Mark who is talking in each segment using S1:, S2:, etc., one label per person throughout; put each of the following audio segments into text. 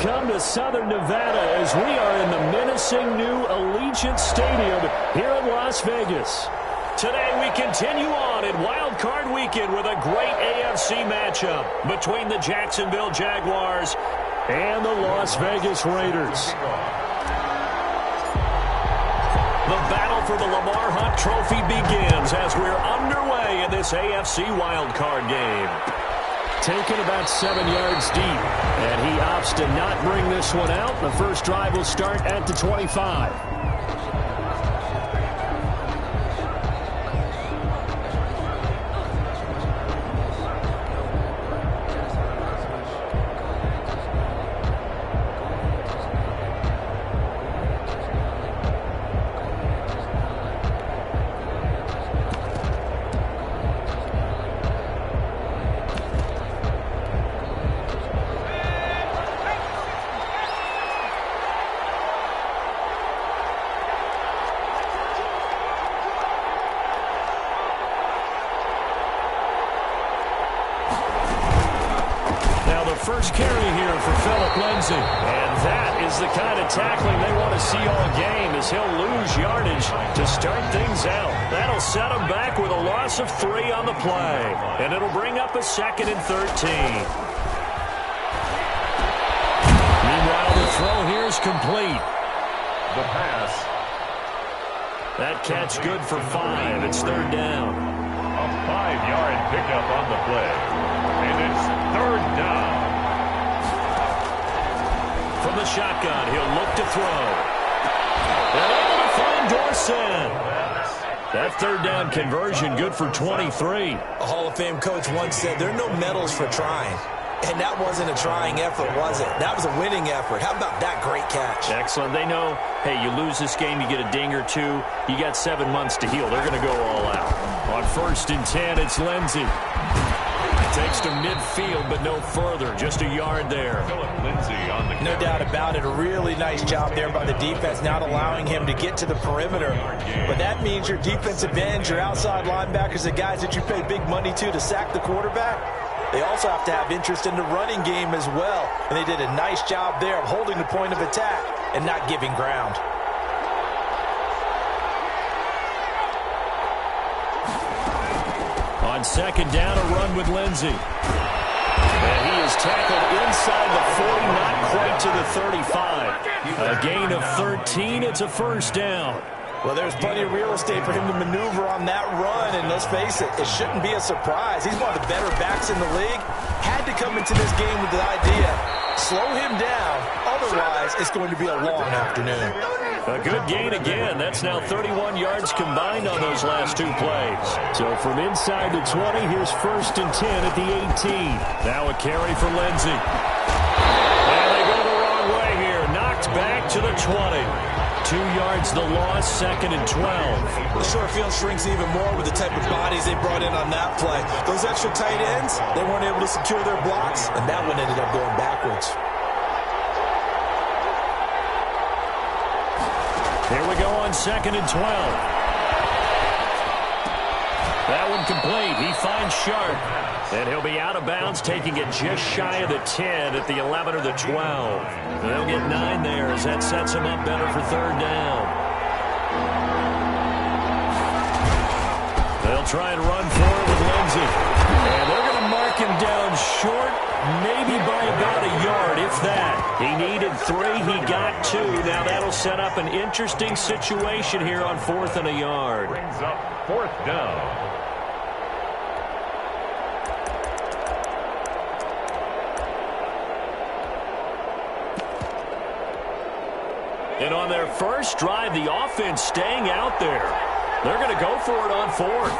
S1: Welcome to Southern Nevada as we are in the menacing new Allegiant Stadium here in Las Vegas. Today we continue on in Wild Card Weekend with a great AFC matchup between the Jacksonville Jaguars and the Las Vegas Raiders. The battle for the Lamar Hunt Trophy begins as we're underway in this AFC Wild Card game. Taken about 7 yards deep, and he opts to not bring this one out. The first drive will start at the 25. First carry here for Phillip Lindsay. And that is the kind of tackling they want to see all game, as he'll lose yardage to start things out. That'll set him back with a loss of 3 on the play. And it'll bring up a 2nd and 13. Meanwhile, the throw here is complete.
S2: The pass.
S1: That catch good for 5. It's 3rd down.
S2: A 5-yard pickup on the play. And it's 3rd down.
S1: From the shotgun, he'll look to throw. And able to find Dorset. That 3rd down conversion good for 23.
S3: A Hall of Fame coach once said there are no medals for trying. And that wasn't a trying effort, was it? That was a winning effort. How about that great catch?
S1: Excellent. They know, hey, you lose this game, you get a ding or 2. You got 7 months to heal. They're going to go all out. On 1st and 10, it's Lindsay. Takes to midfield, but no further. Just a yard there.
S2: Phillip Lindsay on the
S3: No doubt about it. A really nice job there by the defense, not allowing him to get to the perimeter. But that means your defensive ends, your outside linebackers, the guys that you pay big money to sack the quarterback, they also have to have interest in the running game as well. And they did a nice job there of holding the point of attack and not giving ground.
S1: On 2nd down, a run with Lindsay. And he is tackled inside the 40, not quite to the 35. A gain of 13, it's a 1st down.
S3: Well, there's plenty of real estate for him to maneuver on that run, and let's face it, it shouldn't be a surprise. He's one of the better backs in the league. Had to come into this game with the idea, slow him down, otherwise it's going to be a long afternoon.
S1: A good gain again. That's now 31 yards combined on those last 2 plays. So from inside the 20, here's 1st and 10 at the 18. Now a carry for Lindsay. And they go the wrong way here. Knocked back to the 20. 2 yards the loss, 2nd and 12.
S3: The short field shrinks even more with the type of bodies they brought in on that play. Those extra tight ends, they weren't able to secure their blocks, and that one ended up going backwards.
S1: Here we go on 2nd and 12. That one complete. He finds Sharp. And he'll be out of bounds, taking it just shy of the 10 at the 11 or the 12. They'll get 9 there as that sets him up better for 3rd down. They'll try and run forward with Lindsay. And they're going to mark him down short, maybe by about a yard, if that. He needed 3, he got 2. Now that'll set up an interesting situation here on 4th and a yard.
S2: brings up 4th down.
S1: And on their first drive, the offense staying out there. They're going to go for it on 4th.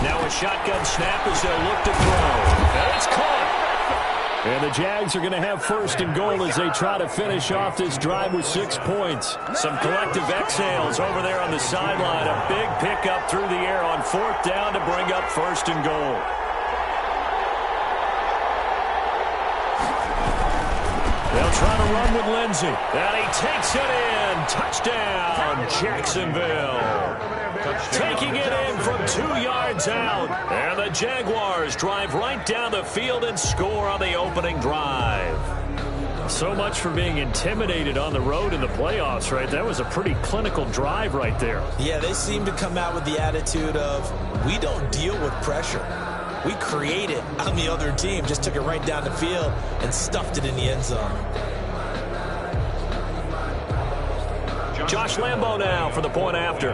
S1: Now a shotgun snap as they'll look to throw. And it's caught. And the Jags are going to have 1st and goal as they try to finish off this drive with 6 points. Some collective exhales over there on the sideline. A big pickup through the air on 4th down to bring up 1st and goal. They'll try to run with Lindsay. And he takes it in. Touchdown, Jacksonville. Taking it in from 2 yards out. And the Jaguars drive right down the field and score on the opening drive. So much for being intimidated on the road in the playoffs, right? That was a pretty clinical drive right there.
S3: Yeah, they seem to come out with the attitude of, we don't deal with pressure. We create it on the other team, just took it right down the field and stuffed it in the end zone.
S1: Josh Lambo now for the point after.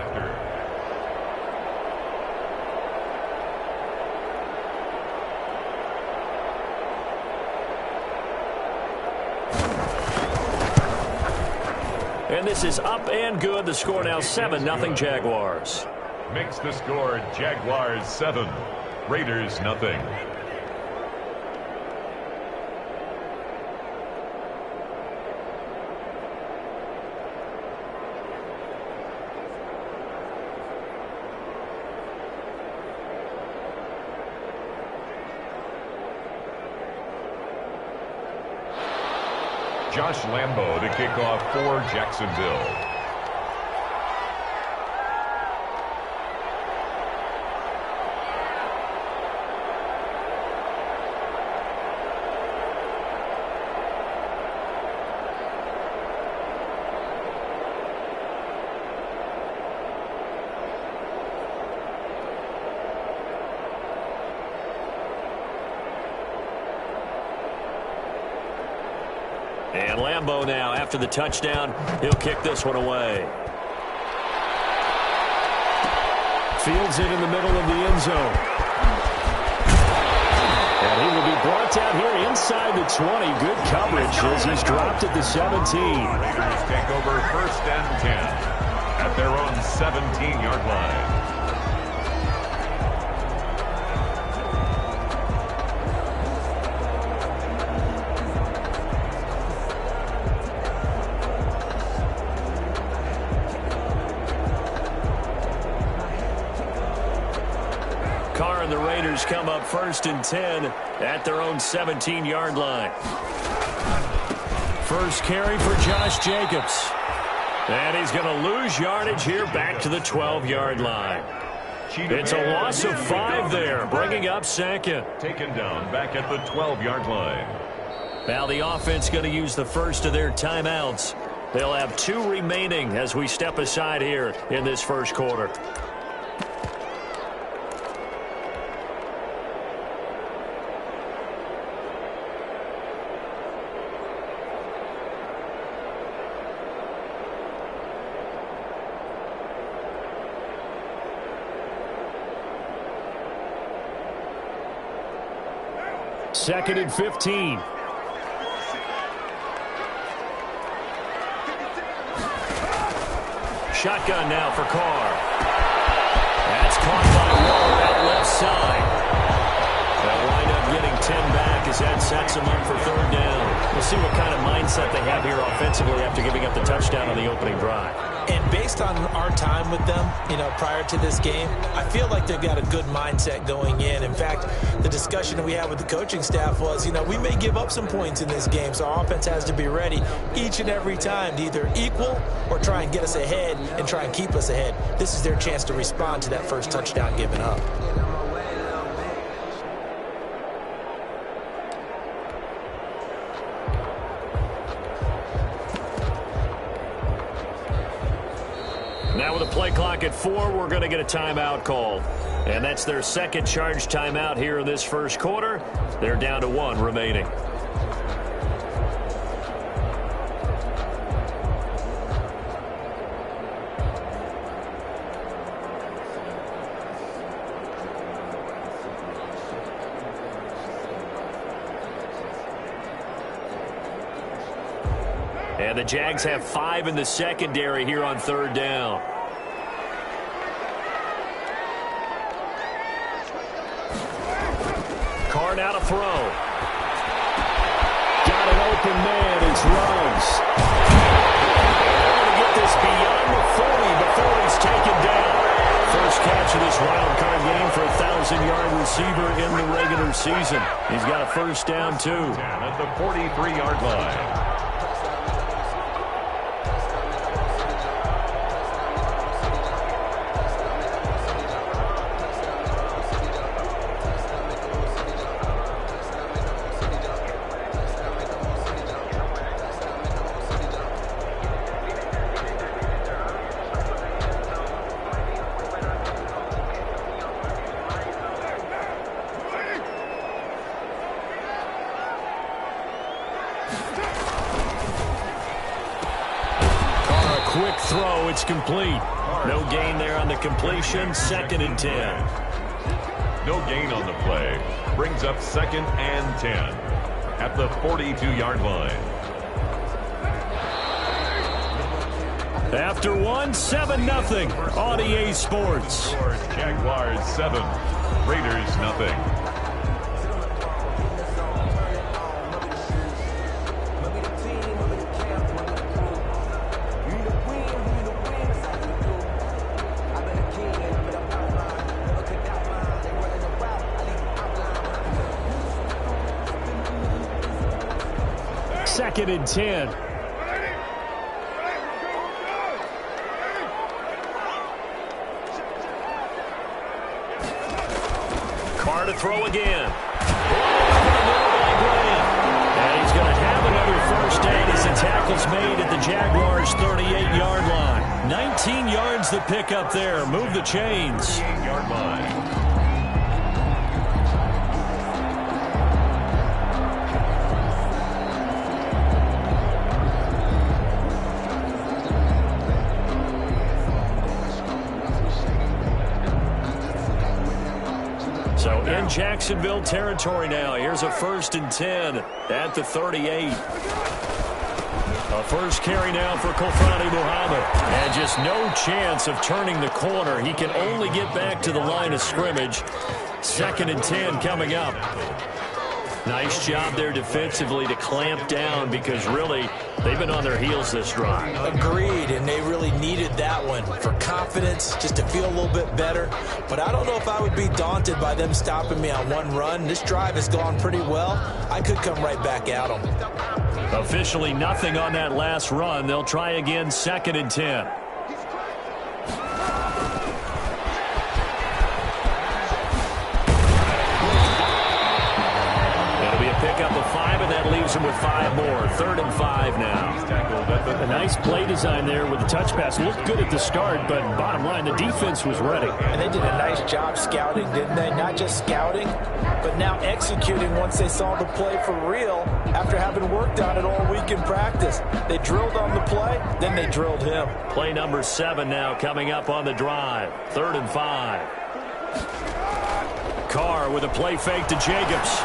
S1: And this is up and good. The score now 7-0 Jaguars.
S2: Makes the score Jaguars 7, Raiders 0. Josh Lambo to kick off for Jacksonville.
S1: And Lambo now, after the touchdown, he'll kick this one away. Fields it in the middle of the end zone. And he will be brought down here inside the 20. Good coverage as he's dropped at the 17.
S2: Raiders take over 1st and 10 at their own 17-yard line.
S1: The Raiders come up 1st and 10 at their own 17-yard line. First carry for Josh Jacobs. And he's going to lose yardage here back to the 12-yard line. It's a loss of 5 there, bringing up 2nd.
S2: Taken down back at the 12-yard line.
S1: Now the offense going to use the first of their timeouts. They'll have 2 remaining as we step aside here in this first quarter. Second and 15. Shotgun now for Carr. That's caught by Waller out left side. They'll wind up getting 10 back as that sets them up for 3rd down. We'll see what kind of mindset they have here offensively after giving up the touchdown on the opening drive.
S3: And based on our time with them, prior to this game, I feel like they've got a good mindset going in. In fact, the discussion that we had with the coaching staff was, we may give up some points in this game, so our offense has to be ready each and every time to either equal or try and get us ahead and try and keep us ahead. This is their chance to respond to that first touchdown given up.
S1: Now with a play clock at 4, we're going to get a timeout called. And that's their second charge timeout here in this first quarter. They're down to 1 remaining. And the Jags have 5 in the secondary here on 3rd down. Carr now to throw. Got an open man. It's Ruggs. They're going to get this beyond the 40 before he's taken down. First catch of this wild card game for a 1,000-yard receiver in the regular season. He's got a first down, too.
S2: At the 43-yard line.
S1: quick throw. It's complete. No gain there on the completion. 2nd and 10.
S2: No gain on the play. Brings up 2nd and 10 at the 42-yard line.
S1: After 7-0 on EA Sports.
S2: Jaguars 7, Raiders nothing.
S1: Second and 10. Carr to throw again. And he's going to have another first down as the tackle's made at the Jaguars' 38-yard line. 19 yards the pick up there. Move the chains.
S2: 38-yard line.
S1: So in Jacksonville territory now. Here's a 1st and 10 at the 38. A first carry now for Kofani Muhammad. And just no chance of turning the corner. He can only get back to the line of scrimmage. 2nd and 10 coming up. Nice job there defensively to clamp down because really they've been on their heels this drive.
S3: Agreed, and they really needed that one for confidence, just to feel a little bit better. But I don't know if I would be daunted by them stopping me on one run. This drive has gone pretty well. I could come right back at them.
S1: Officially nothing on that last run. They'll try again 2nd and 10. Up a 5, and that leaves him with 5 more. 3rd and 5 now. A nice play design there with the touch pass. Looked good at the start, but bottom line, the defense was ready.
S3: And they did a nice job scouting, didn't they? Not just scouting, but now executing once they saw the play for real after having worked on it all week in practice. They drilled on the play, then they drilled him.
S1: Play number 7 now coming up on the drive. 3rd and 5. Carr with a play fake to Jacobs.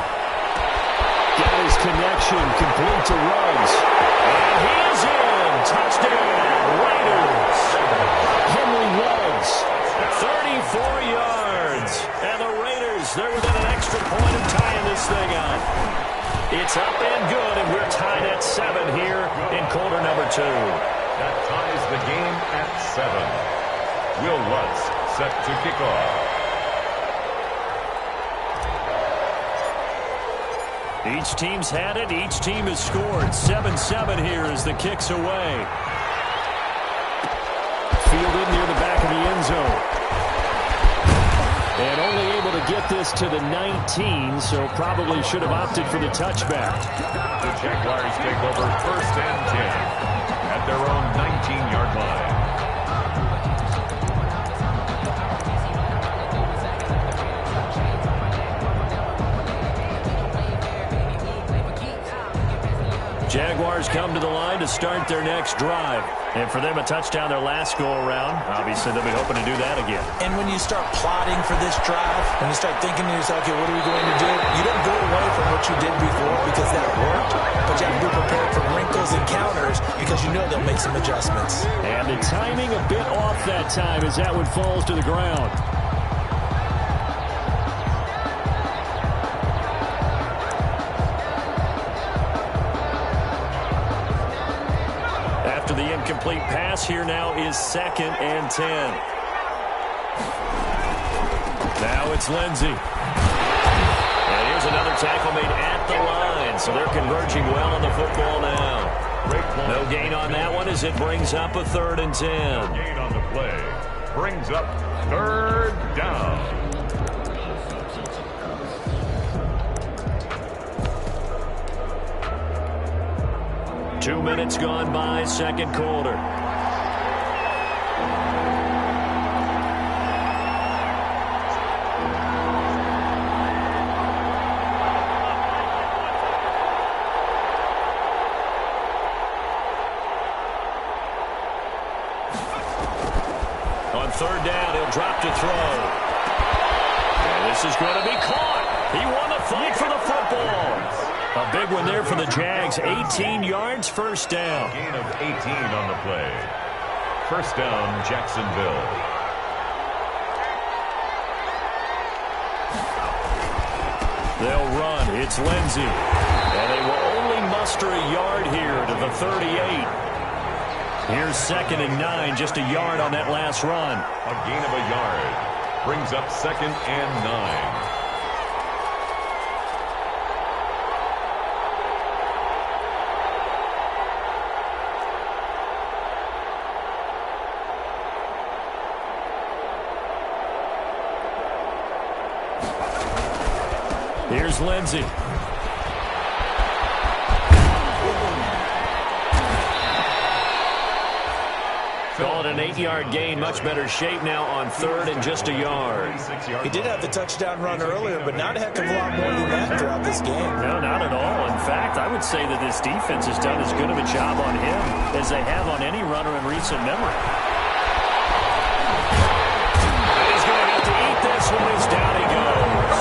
S1: Got his connection, complete to Ruggs. And he is in. Touchdown, Raiders. Henry Ruggs, 34 yards. And the Raiders, they're within an extra point of tying this thing up. It's up and good, and we're tied at 7 here in quarter number 2.
S2: That ties the game at 7. Will Lutz set to kick off.
S1: Each team's had it. Each team has scored. 7-7 here as the kick's away. Fielded near the back of the end zone. And only able to get this to the 19, so probably should have opted for the touchback.
S2: The Jaguars take over 1st and 10 at their own 19-yard line.
S1: Jaguars come to the line to start their next drive. And for them, a touchdown their last go-around. Obviously, they'll be hoping to do that again.
S3: And when you start plotting for this drive, when you start thinking to yourself, okay, what are we going to do? You don't go away from what you did before because that worked, but you have to be prepared for wrinkles and counters because you know they'll make some adjustments.
S1: And the timing a bit off that time as that one falls to the ground. The incomplete pass here now is 2nd and 10. Now it's Lindsey. And here's another tackle made at the line, so they're converging well on the football now. No gain on that one as it brings up a 3rd and 10.
S2: Gain on the play brings up 3rd down.
S1: 2 minutes gone by, 2nd quarter. third down, he'll drop to throw. And this is going to be caught. He won the fight for the football. A big one there for the Jags. 18 yards, first down.
S2: Gain of 18 on the play. First down, Jacksonville.
S1: They'll run. It's Lindsey. And they will only muster a yard here to the 38. Here's 2nd and 9, just a yard on that last run.
S2: A gain of a yard. Brings up 2nd and 9.
S1: Here's Lindsey. Call it an 8-yard gain. Much better shape now on 3rd and just a yard.
S3: He did have the touchdown run earlier, but not a heck of a lot more than that throughout this game.
S1: No, not at all. In fact, I would say that this defense has done as good of a job on him as they have on any runner in recent memory. And he's going to have to eat this one as down he goes.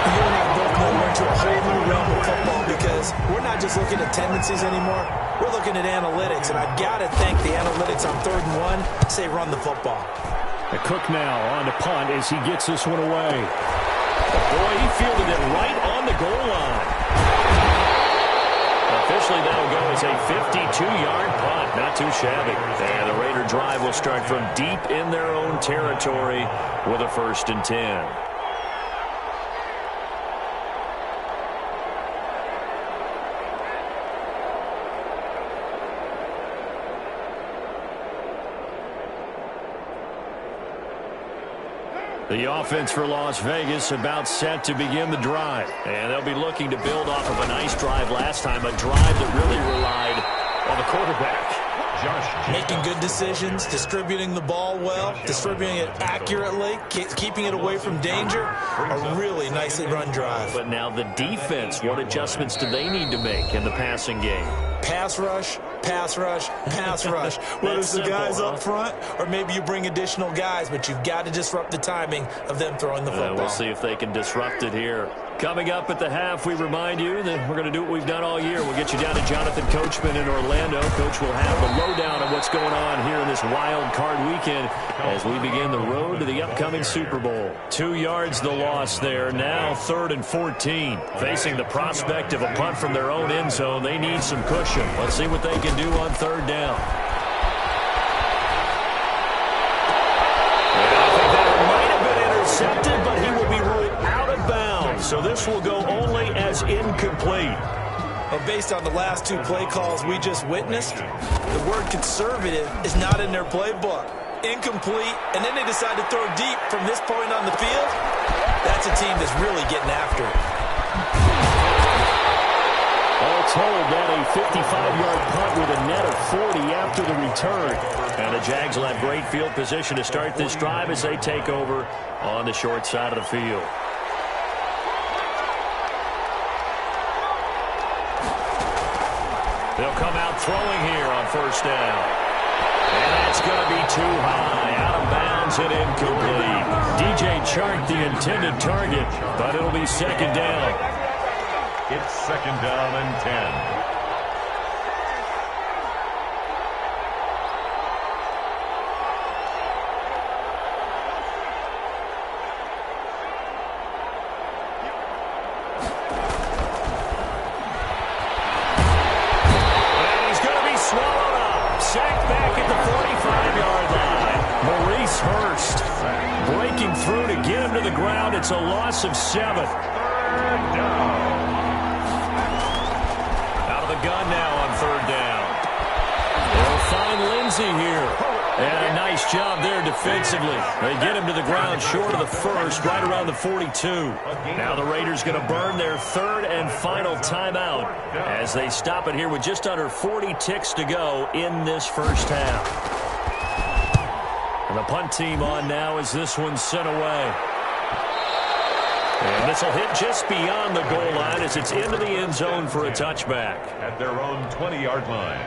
S3: You and I both know we're into a whole new realm of football because we're not just looking at tendencies anymore. We're looking at analytics, and I've got to thank the analytics on 3rd and 1 say run the football.
S1: The Cook now on the punt as he gets this one away. Boy, he fielded it right on the goal line. Officially, that'll go as a 52-yard punt. Not too shabby. And the Raider drive will start from deep in their own territory with a 1st and 10. The offense for Las Vegas about set to begin the drive. And they'll be looking to build off of a nice drive last time, a drive that really relied on the quarterback.
S3: Making good decisions, distributing the ball well, distributing it accurately, keeping it away from danger. A really nicely run drive.
S1: But now the defense, what adjustments do they need to make in the passing game?
S3: Pass rush, pass rush, pass rush. Whether it's the guys up front or maybe you bring additional guys, but you've got to disrupt the timing of them throwing the football.
S1: We'll see if they can disrupt it here. Coming up at the half, we remind you that we're going to do what we've done all year. We'll get you down to Jonathan Coachman in Orlando. Coach will have the lowdown on what's going on here in this wild card weekend as we begin the road to the upcoming Super Bowl. 2 yards the loss there. Now 3rd and 14. Facing the prospect of a punt from their own end zone, they need some cushion. Let's see what they can do on 3rd down. And I think that might have been intercepted, but he will be ruled out of bounds. So this will go only as incomplete.
S3: But based on the last 2 play calls we just witnessed, the word conservative is not in their playbook. Incomplete, and then they decide to throw deep from this point on the field. That's a team that's really getting after it.
S1: All told, that a 55-yard punt with a net of 40 after the return. And the Jags will have great field position to start this drive as they take over on the short side of the field. They'll come out throwing here on 1st down. And that's going to be too high. Out of bounds and incomplete. DJ Chark the intended target, but it'll be 2nd down.
S2: It's 2nd down and 10.
S1: It's a loss of 7.
S2: 3rd down.
S1: Out of the gun now on 3rd down. They'll find Lindsey here. And a nice job there defensively. They get him to the ground short of the 1st, right around the 42. Now the Raiders going to burn their 3rd and final timeout as they stop it here with just under 40 ticks to go in this 1st half. And the punt team on now as this one's sent away. And this will hit just beyond the goal line as it's into the end zone for a touchback.
S2: At their own 20-yard line.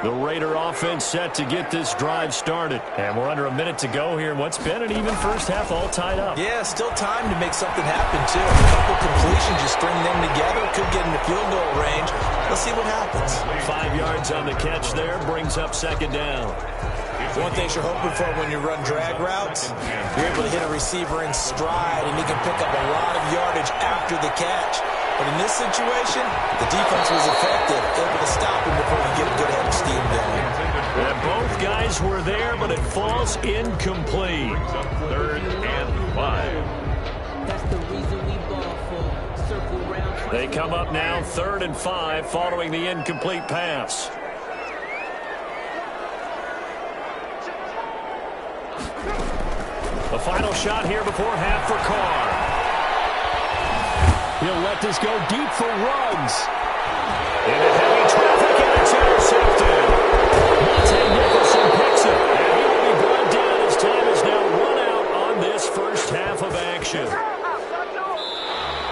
S1: The Raider offense set to get this drive started. And we're under a minute to go here in what's been an even first half, all tied up.
S3: Yeah, still time to make something happen, too. A couple completions, just string them together. Could get into field goal range. Let's see what happens.
S1: 5 yards on the catch there, brings up second down.
S3: One thing you're hoping for when you run drag routes, you're able to hit a receiver in stride, and he can pick up a lot of yardage after the catch. But in this situation, the defense was effective, able to stop him before he get a good head of steam going.
S1: And both guys were there, but it falls incomplete.
S2: Third and 5.
S4: That's the reason we ball for. Circle round.
S1: They come up now 3rd and 5 following the incomplete pass. The final shot here before half for Carr. He'll let this go deep for Ruggs. Into heavy traffic, and it's intercepted. Monte Nicholson picks it, and he will be brought down as time is now run out on this first half of action.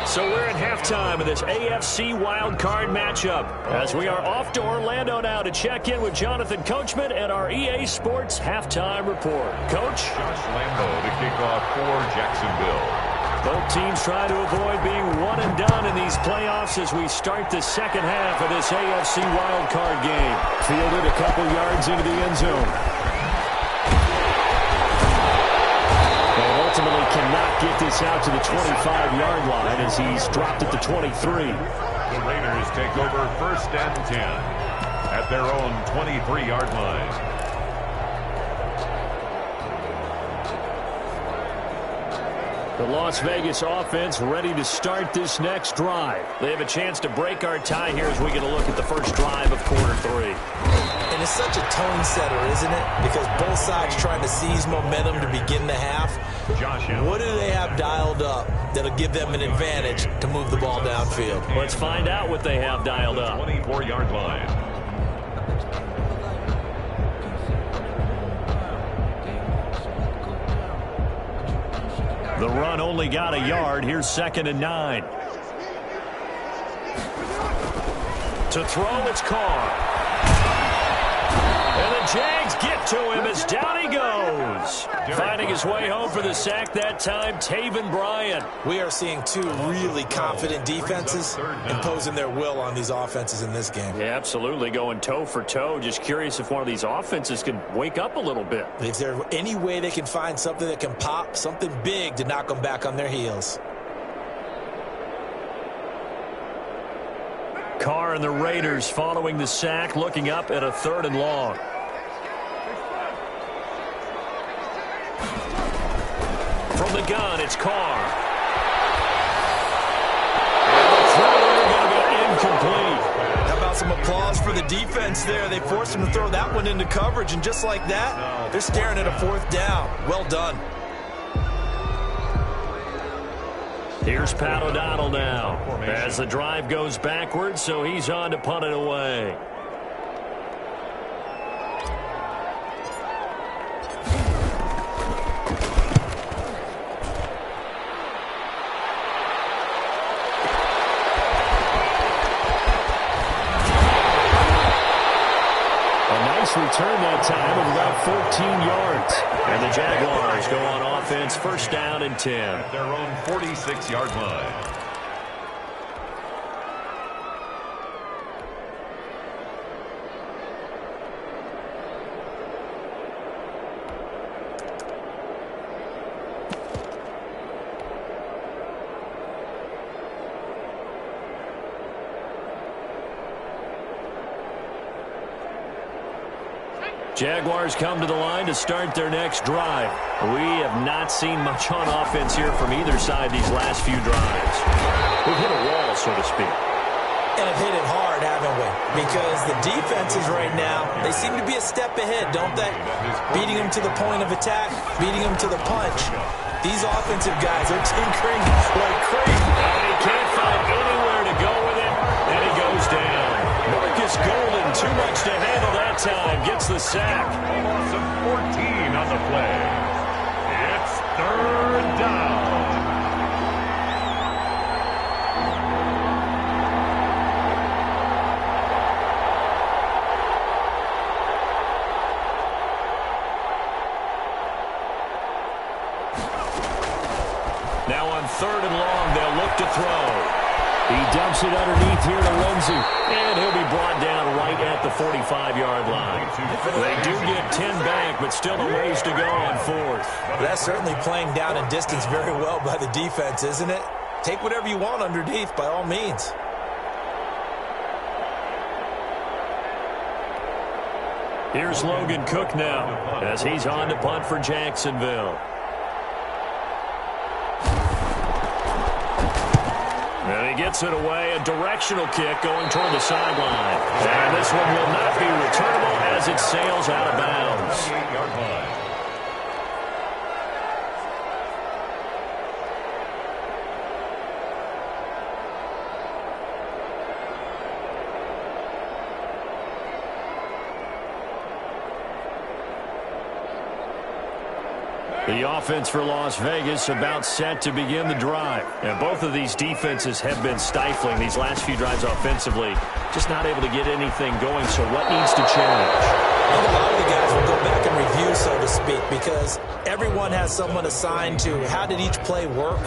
S1: So we're at halftime of this AFC wildcard matchup as we are off to Orlando now to check in with Jonathan Coachman and our EA Sports halftime report. Coach?
S2: Josh Lambo to kick off for Jacksonville.
S1: Both teams trying to avoid being one and done in these playoffs as we start the second half of this AFC wildcard game. Fielded a couple yards into the end zone. And ultimately cannot get this out to the 25-yard line as he's dropped at the 23.
S2: The Raiders take over 1st and 10 at their own 23-yard line.
S1: The Las Vegas offense ready to start this next drive. They have a chance to break our tie here as we get a look at the first drive of quarter 3.
S3: And it's such a tone setter, isn't it? Because both sides trying to seize momentum to begin the half. What do they have dialed up that'll give them an advantage to move the ball downfield?
S1: Let's find out what they have dialed up.
S2: 24-yard line.
S1: The run only got a yard. Here's 2nd and 9. To throw, it's Carr. And the Jags get to him as down he goes. Finding his way home for the sack that time, Taven Bryan.
S3: We are seeing two really confident defenses imposing their will on these offenses in this game.
S1: Yeah, absolutely, going toe for toe. Just curious if one of these offenses can wake up a little bit.
S3: Is there any way they can find something that can pop, something big to knock them back on their heels?
S1: Carr and the Raiders following the sack, looking up at a 3rd and long. From the gun, it's Carr. And the throw going to go incomplete.
S3: How about some applause for the defense there? They forced him to throw that one into coverage, and just like that, they're staring at a 4th down. Well done.
S1: Here's Pat O'Donnell now as the drive goes backwards, so he's on to punt it away. Return that time of about 14 yards. And the Jaguars go on offense, 1st down and 10.
S2: At their own 46-yard line.
S1: Jaguars come to the line to start their next drive. We have not seen much on offense here from either side these last few drives. We've hit a wall, so to speak.
S3: And have hit it hard, haven't we? Because the defenses right now, they seem to be a step ahead, don't they? Beating them to the point of attack, beating them to the punch. These offensive guys are tinkering like crazy.
S1: And he can't find anywhere to go with it, and he goes down. Marcus Golden, too much to handle that time, gets the sack.
S2: A loss of 14 on the play. It's 3rd down.
S1: 3rd and long. They'll look to throw. He dumps it underneath here to Lindsey. And he'll be brought down right at the 45-yard line. They do get 10 back, but still a ways to go on 4th.
S3: That's certainly playing down and distance very well by the defense, isn't it? Take whatever you want underneath, by all means.
S1: Here's Logan Cook now as he's on to punt for Jacksonville. And he gets it away, a directional kick going toward the sideline. And this one will not be returnable as it sails out of bounds. The offense for Las Vegas about set to begin the drive. And both of these defenses have been stifling these last few drives offensively. Just not able to get anything going, so what needs to change?
S3: I think a lot of the guys will go back and review, so to speak, because everyone has someone assigned to how did each play work.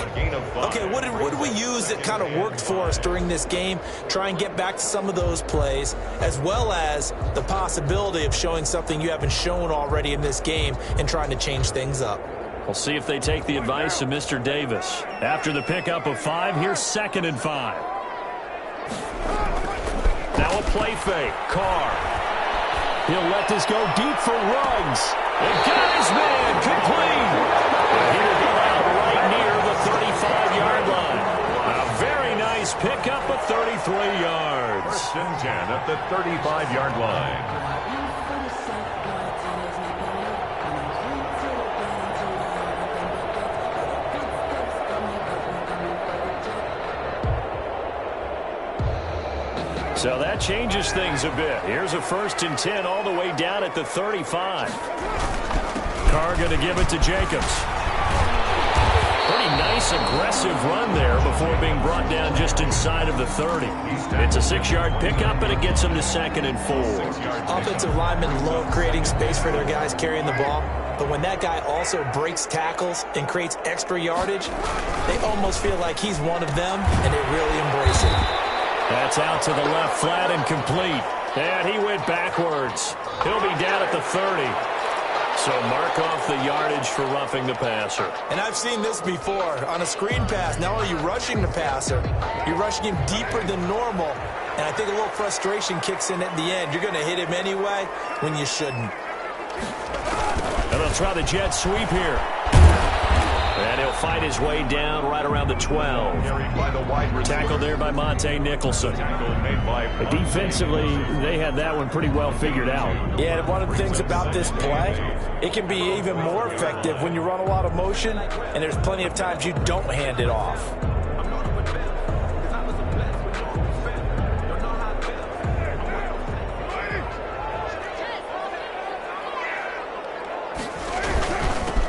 S3: Okay, what did we use that kind of worked for us during this game? Try and get back to some of those plays, as well as the possibility of showing something you haven't shown already in this game and trying to change things up.
S1: We'll see if they take the advice of Mr. Davis. After the pickup of 5, here's 2nd and 5. Now a play fake. Carr. He'll let this go deep for Ruggs. And guy's man complete. And he will go out right near the 35-yard line. A very nice pickup of 33 yards.
S2: 1st and 10 at the 35-yard line.
S1: So that changes things a bit. Here's a 1st and 10 all the way down at the 35. Carr going to give it to Jacobs. Pretty nice aggressive run there before being brought down just inside of the 30. It's a 6-yard pickup, and it gets them to 2nd and 4.
S3: Offensive linemen love creating space for their guys carrying the ball. But when that guy also breaks tackles and creates extra yardage, they almost feel like he's one of them, and they really embrace it.
S1: That's out to the left, flat and complete. And he went backwards. He'll be down at the 30. So mark off the yardage for roughing the passer.
S3: And I've seen this before. On a screen pass, not only are you rushing the passer, you're rushing him deeper than normal. And I think a little frustration kicks in at the end. You're going to hit him anyway when you shouldn't.
S1: And they'll try the jet sweep here. And he'll fight his way down right around the 12. Tackled there by Monte Nicholson. Defensively, they had that one pretty well figured out.
S3: Yeah, and one of the things about this play, it can be even more effective when you run a lot of motion, and there's plenty of times you don't hand it off.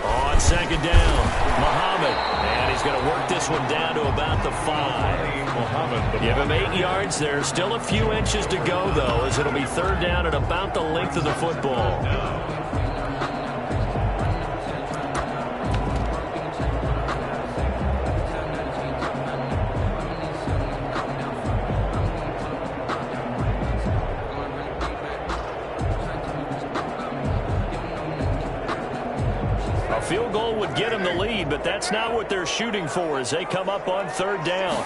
S1: On 2nd down, Muhammad. And he's going to work this one down to about the 5. Give him 8 yards there. Still a few inches to go, though, as it'll be 3rd down at about the length of the football. A field goal would get them the lead, but that's not what they're shooting for as they come up on 3rd down.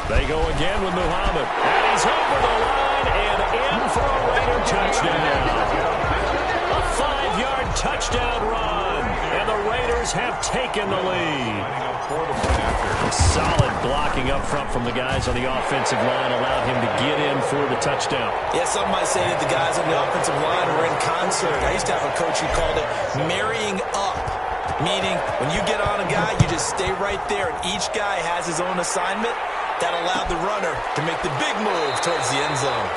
S1: They go again with Muhammad. And he's over the line and in for a Raider touchdown. A 5-yard touchdown run. And the Raiders have taken the lead. Solid blocking up front from the guys on the offensive line allowed him to get in for the touchdown.
S3: Yeah, some might say that the guys on the offensive line were in concert. I used to have a coach who called it marrying up. Meaning, when you get on a guy, you just stay right there. And each guy has his own assignment. That allowed the runner to make the big move towards the end zone.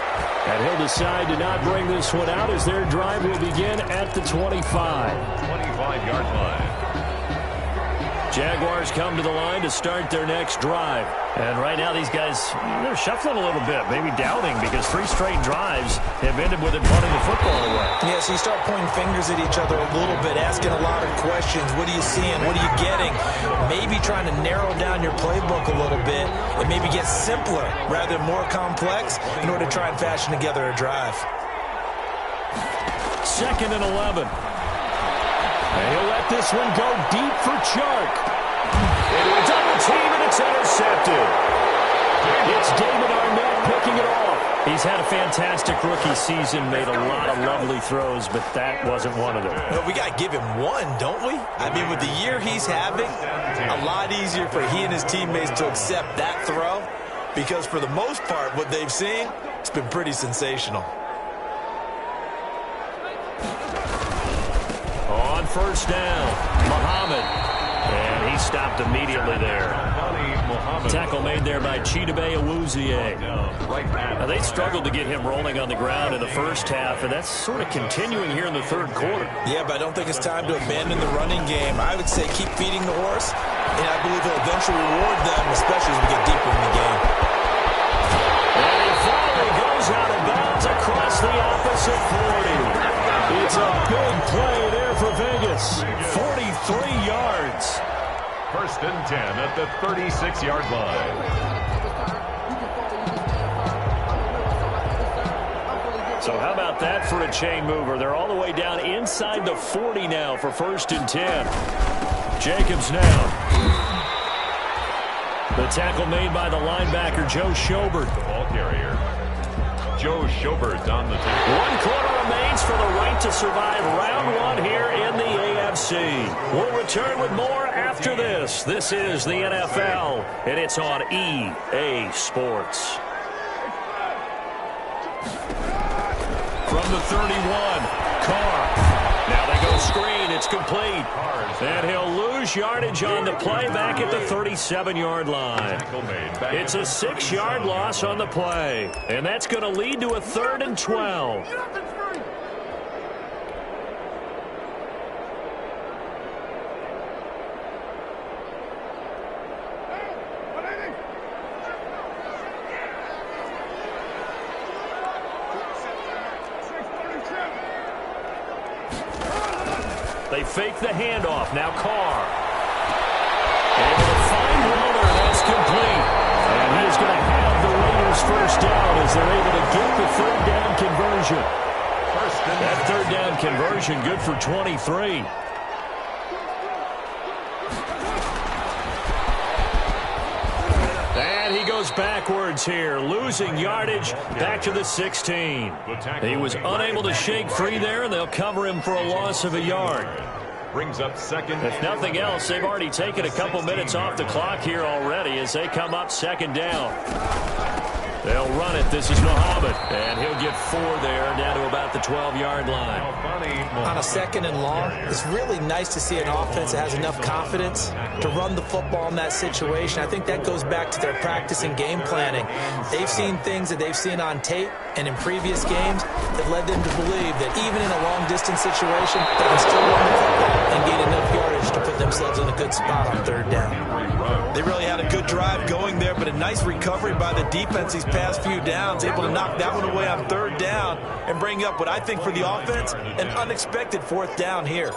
S1: And he'll decide to not bring this one out as their drive will begin at the 25.
S2: 25-yard line.
S1: Jaguars come to the line to start their next drive. And right now these guys, they're shuffling a little bit, maybe doubting, because 3 straight drives have ended with it punting the football away.
S3: Yeah, so you start pointing fingers at each other a little bit, asking a lot of questions. What are you seeing? What are you getting? Maybe trying to narrow down your playbook a little bit and maybe get simpler rather than more complex in order to try and fashion together a drive.
S1: 2nd and 11. And he'll let this one go deep for Chark. Into a double team, and it's intercepted. It's David Arnett picking it off. He's had a fantastic rookie season, made a lot of lovely throws, but that wasn't one of them.
S3: Well, we got to give him one, don't we? I mean, with the year he's having, a lot easier for he and his teammates to accept that throw, because for the most part, what they've seen, it's been pretty sensational.
S1: On first down, Muhammad. And he stopped immediately there. Tackle made there by Chidobe Awuzie. Now, they struggled to get him rolling on the ground in the first half, and that's sort of continuing here in the third quarter.
S3: Yeah, but I don't think it's time to abandon the running game. I would say keep feeding the horse, and I believe he'll eventually reward them, especially as we get deeper in the game.
S1: And he finally goes out of bounds across the opposite 40. It's a big play there for Vegas. 43 yards.
S2: 1st and 10 at the 36-yard line.
S1: So how about that for a chain mover? They're all the way down inside the 40 now for 1st and 10. Jacobs now. The tackle made by the linebacker, Joe Schobert.
S2: The ball carrier, Joe Schobert on the tackle.
S1: 1 quarter remains for the right to survive round 1 here in the AFC. We'll return with more after this. This is the NFL, and it's on EA Sports. From the 31, Carr. Now they go screen. It's complete. And he'll lose yardage on the play back at the 37-yard line. It's a 6-yard loss on the play. And that's going to lead to a 3rd and 12. They fake the handoff. Now Carr. Able to find Wilder. That's complete. And he is going to have the Raiders first down as they're able to get the 3rd down conversion. That 3rd down conversion good for 23. And he goes backwards here, losing yardage back to the 16. He was unable to shake free there, and they'll cover him for a loss of a yard.
S2: Brings up 2nd.
S1: If nothing else, they've already taken a couple minutes off the clock here already as they come up 2nd down. They'll run it. This is Muhammad, and he'll get 4 there down to about the 12-yard line.
S3: On a 2nd and long, it's really nice to see an offense that has enough confidence to run the football in that situation. I think that goes back to their practice and game planning. They've seen things that they've seen on tape and in previous games that led them to believe that even in a long-distance situation, they can still run the football and gain enough yardage to put themselves in a good spot on 3rd down. They really had a good drive going there, but a nice recovery by the defense these past few downs, able to knock that one away on 3rd down and bring up what I think for the offense, an unexpected 4th down here.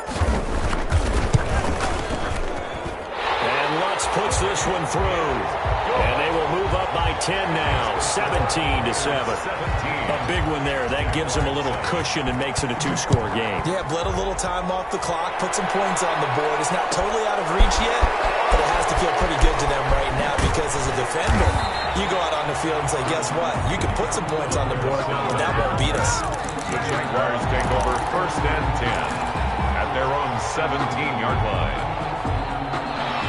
S1: And Lutz puts this one through. And they will move up by 10 now, 17-7. A big one there. That gives them a little cushion and makes it a 2-score game.
S3: Yeah, bled a little time off the clock, put some points on the board. It's not totally out of reach yet, but it has to feel pretty good to them right now because as a defender, you go out on the field and say, guess what? You can put some points on the board, but that won't beat us.
S2: The Jaguars take over 1st and 10 at their own 17-yard line.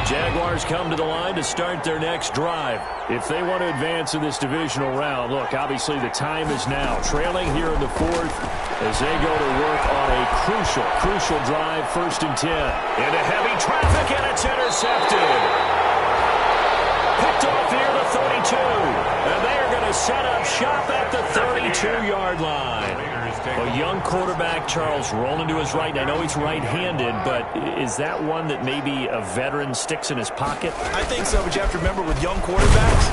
S1: Jaguars come to the line to start their next drive. If they want to advance in this divisional round, look, obviously the time is now. Trailing here in the 4th as they go to work on a crucial drive, 1st and 10. Into heavy traffic, and it's intercepted. Picked off here the 32. And they are going to set up shop at the 32-yard line. A young quarterback, Charles, rolling to his right. I know he's right-handed, but is that one that maybe a veteran sticks in his pocket?
S3: I think so, but you have to remember with young quarterbacks,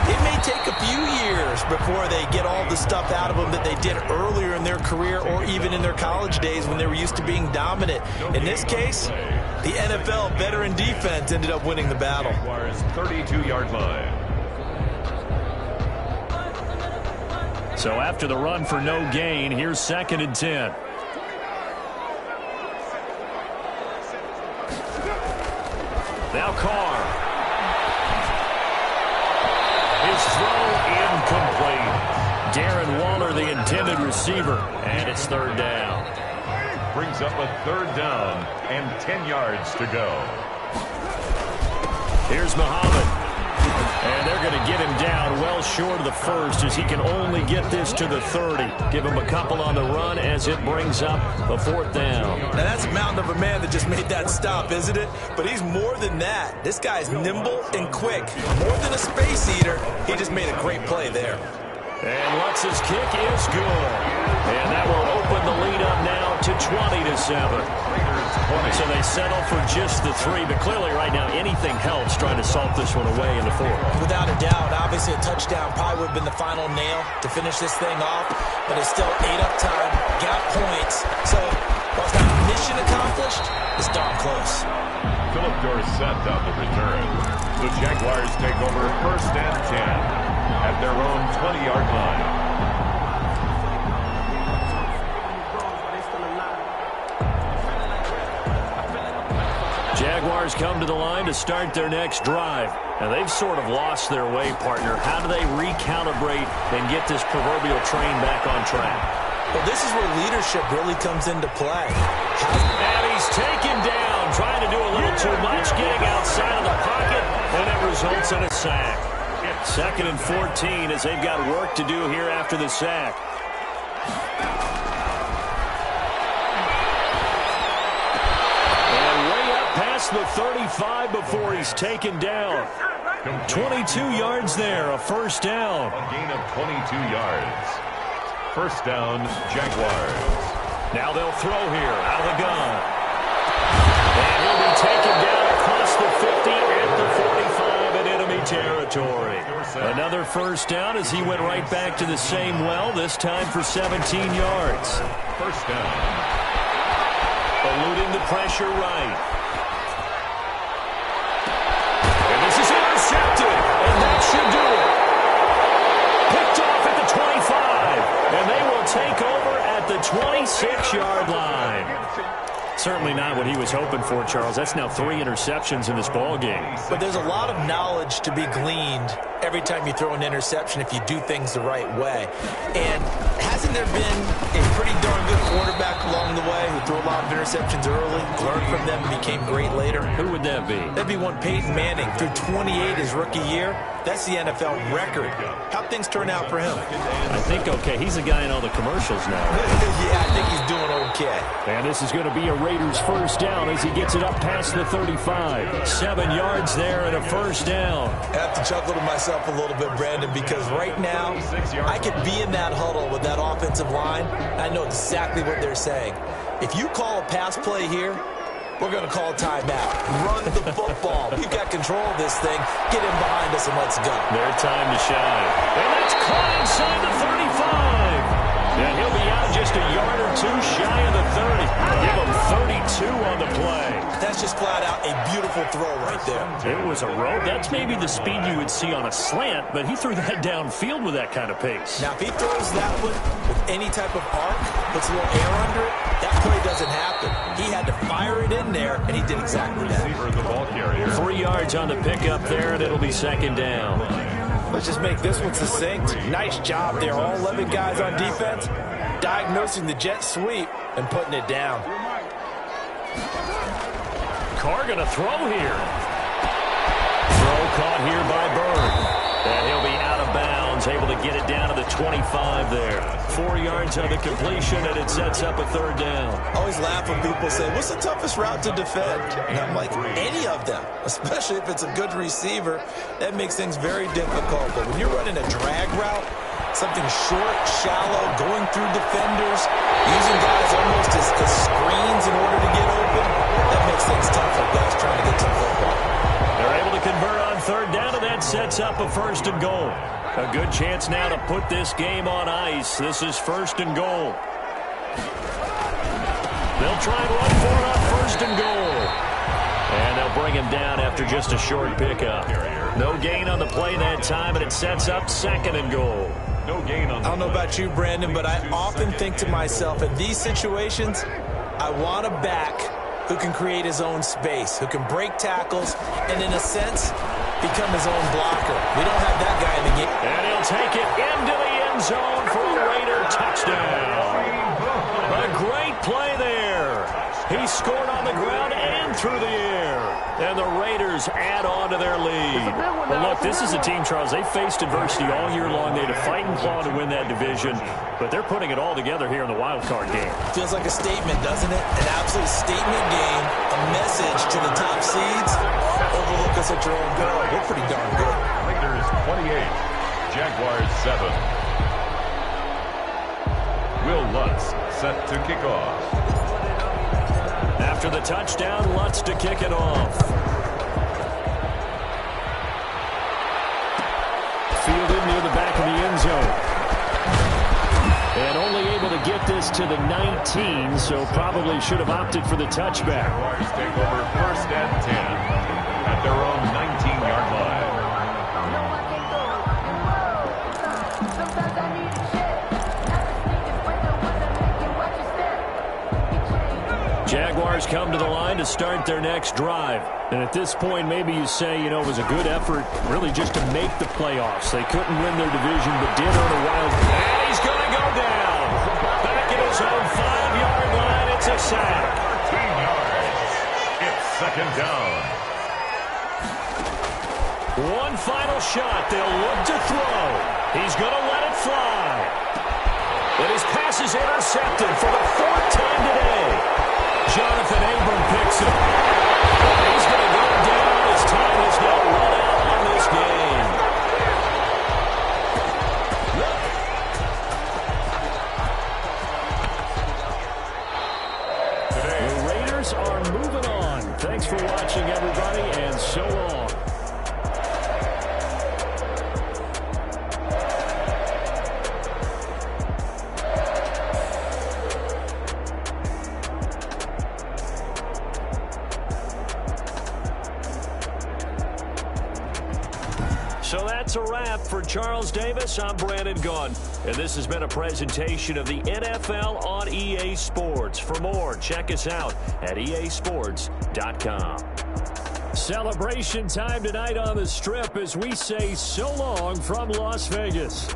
S3: it may take a few years before they get all the stuff out of them that they did earlier in their career or even in their college days when they were used to being dominant. In this case, the NFL veteran defense ended up winning the battle.
S2: 32-yard line.
S1: So after the run for no gain, here's 2nd and 10. Now Carr. His throw incomplete. Darren Waller, the intended receiver, and it's 3rd down.
S2: Brings up a 3rd down and 10 yards to go.
S1: Here's Muhammad. And they're going to get him down well short of the 1st as he can only get this to the 30. Give him a couple on the run as it brings up a 4th down.
S3: Now that's a mountain of a man that just made that stop, isn't it? But he's more than that. This guy's nimble and quick. More than a space eater. He just made a great play there.
S1: And Lutz's kick is good. And that will open the lead up now to 20-7. So they settle for just the 3, but clearly right now anything helps trying to salt this one away in the 4th.
S3: Without a doubt, obviously a touchdown probably would have been the final nail to finish this thing off, but it's still 8 up time, got points. So while it's not mission accomplished, it's darn close.
S2: Philip Dorsett on the return. The Jaguars take over 1st and 10 at their own 20-yard line.
S1: Jaguars come to the line to start their next drive. Now, they've sort of lost their way, partner. How do they recalibrate and get this proverbial train back on track?
S3: Well, this is where leadership really comes into play.
S1: And he's taken down, trying to do a little too much, getting outside of the pocket, and it results in a sack. 2nd and 14 as they've got work to do here after the sack. The 35 before he's taken down. 22 yards there, a 1st down.
S2: A gain of 22 yards. 1st down, Jaguars.
S1: Now they'll throw here out of the gun. And he'll be taken down across the 50 at the 45 in enemy territory. Another 1st down as he went right back to the same well, this time for 17 yards.
S2: 1st down.
S1: Eluding the pressure right. Intercepted, and that should do it. Picked off at the 25, and they will take over at the 26-yard line. Certainly not what he was hoping for, Charles. That's now 3 interceptions in this ball game.
S3: But there's a lot of knowledge to be gleaned every time you throw an interception if you do things the right way. And hasn't there been a pretty darn good quarterback along the way who threw a lot of interceptions early, learned from them, and became great later?
S1: Who would that be?
S3: That'd be one Peyton Manning. Threw 28 his rookie year. That's the NFL record. How'd things turn out for him?
S1: I think okay. He's a guy in all the commercials now.
S3: Yeah, I think he's doing okay.
S1: And this is going to be a Raiders 1st down as he gets it up past the 35. 7 yards there and a 1st down.
S3: I have to chuckle to myself a little bit, Brandon, because right now I could be in that huddle with that offensive line. I know exactly what they're saying. If you call a pass play here, we're going to call a timeout. Run the football. We've got control of this thing. Get in behind us and let's go.
S1: Their time to shine. And that's caught inside the 35. And he'll be out just a yard or 2 shy of the 30. Give him 32 on the play.
S3: That's just flat out a beautiful throw right there.
S1: It was a rope. That's maybe the speed you would see on a slant, but he threw that downfield with that kind of pace.
S3: Now, if he throws that one with any type of arc, puts a little air under it, that play doesn't happen. He had to fire it in there, and he did exactly that.
S2: The ball carrier.
S1: 3 yards on the pickup there, and it'll be 2nd down.
S3: Let's just make this one succinct. Nice job there. All 11 guys on defense diagnosing the jet sweep and putting it down.
S1: Carr going to throw here. Throw caught here by Bird. And he'll be out of bounds, able to get it down to the 20. 25 there. 4 yards on the completion, and it sets up a third down.
S3: I always laugh when people say, what's the toughest route to defend? And I'm like, any of them, especially if it's a good receiver. That makes things very difficult. But when you're running a drag route, something short, shallow, going through defenders, using guys almost as screens in order to get open, that makes things tough for guys trying to get to the football.
S1: They're able to convert on third down, and that sets up a first and goal. A good chance now to put this game on ice. This is first and goal. They'll try and run for it on first and goal. And they'll bring him down after just a short pickup. No gain on the play that time, and it sets up second and goal.
S2: No gain on the
S3: I don't know about you, Brandon, but I often think to myself, in these situations, I want a back who can create his own space, who can break tackles, and in a sense, become his own blocker. We don't have that guy in the game.
S1: And he'll take it into the end zone for a Raider touchdown. A great play there. He scored on the ground and through the air. And the Raiders add on to their lead. But look, this is a team, Charles, they faced adversity all year long. They had to fight and claw to win that division. But they're putting it all together here in the wild card game.
S3: Feels like a statement, doesn't it? An absolute statement game, a message to the top seeds. Overlook us at your own peril. We're pretty darn good.
S2: Raiders 28, Jaguars 7. Will Lutz set to kick off.
S1: After the touchdown, Lutz to kick it off. Fielded near the back of the end zone. And only able to get this to the 19, so probably should have opted for the touchback.
S2: Jaguars take over first and 10 at their own 19-yard line.
S1: Jaguars come to the line to start their next drive. And at this point, maybe you say, you know, it was a good effort really just to make the playoffs. They couldn't win their division, but did earn a wild. And he's going to go down. Back at his own 5-yard line. It's a sack.
S2: 13 yards. It's second down.
S1: One final shot. They'll look to throw. He's going to let it fly. And his pass is intercepted for the 4th time today. Jonathan Abram picks it. He's going to go down. His time has now run out on this game. The Raiders are moving on. Thanks for watching, everybody, and so long. So that's a wrap for Charles Davis. I'm Brandon Gunn, and this has been a presentation of the NFL on EA Sports. For more, check us out at easports.com. Celebration time tonight on the Strip as we say so long from Las Vegas.